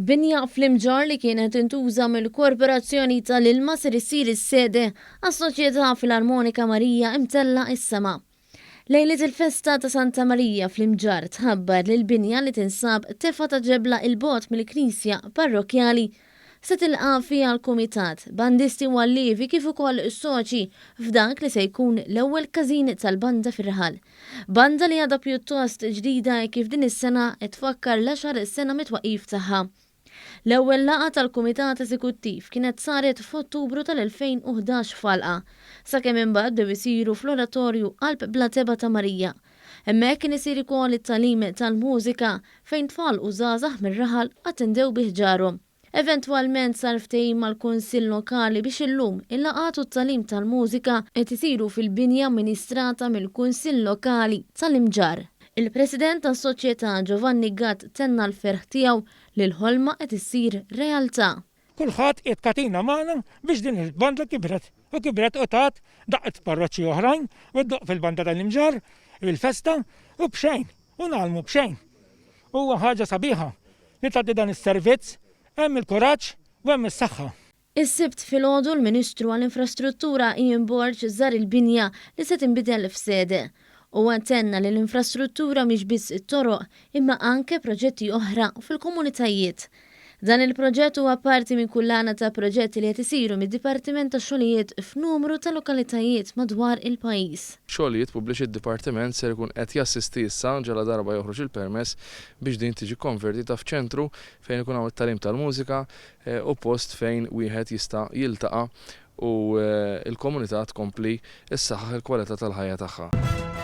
Il-binja fl-Imġarr li kienet intuża mill-korporazzjoni tal-ilma ser issir is-Sede għas-Soċjetà Filarmonika Marija Mtellgħa is-Sema. Lejlet il-Festa ta' Santa Marija fl-Imġarr tħabbar li l-binja li tinsab tefa ta' ġebla il-bot mill-Knisja parrokjali se tilqa' fiha l-Kumitat, bandisti u allievi kif ukoll soċi f'dak li se jkun l-ewwel każin tal-Banda fir-raħal. Banda li għadha pjuttost ġdida kif din is-sena qed tfakkar l-10 sena mit-twaqqif tagħha. L-ewwel laqgħa tal-Kumitat Eżekuttiv kienet saret f'Ottubru tal-2011 f'Alqa, sakemm imbagħad bdew isiru fl-Oratorju Qalb Bla Tebgħa ta' Marija. Hemmhekk kien isir ukoll it-tagħlim tal-mużika fejn tfal u żgħażagħ mir-raħal attendew bih ġarhom. Eventwalment sar ftehim mal-Kunsill lokali biex illum il-laqgħat u t-tagħlim tal-mużika qed isiru fil-binja amministrata mill-Kunsill lokali tal-Imġarr. Il-President tas-Soċjetà Giovanni Gatt tenna l-ferħ tiegħu li l-ħolma qed issir realtà. Kulħadd qiegħed katina magħna biex din il-banda kibret u tat daqqiet parroċċji oħrajn u ddoq fil-banda tal-Imġarr, il-Festa u b'xejn u nagħmlu b'xejn. Huwa ħaġa sabiħa li tagħti dan is-servizz hemm il-kuraġġ u hemm is-saħħa. Is-Sibt filgħodu l-Ministru għall-Infrastruttura BORG żar il-binja li se tinbidel f'Sede u għantenna li l-infrastruttura mhix biss it-toroq imma anke proġetti oħra fil-komunitajiet. Dan il-proġett huwa parti minn kullana ta' proġetti li qed isiru mid-Dipartiment tax-Xogħlijiet f'numru ta' lokalitajiet madwar il-pajjiż. Xogħlijiet pubbliċi d-Dipartiment ser ikun qed jassisti issa ġala darba joħroġ il-permess biex din tiġi konvertita f'ċentru fejn ikun hawn it-tagħlim tal-mużika u post fejn wieħed jista' jiltaqa' u l-komunità tkompli issaħħaħ il-kwalità tal-ħajja tagħha.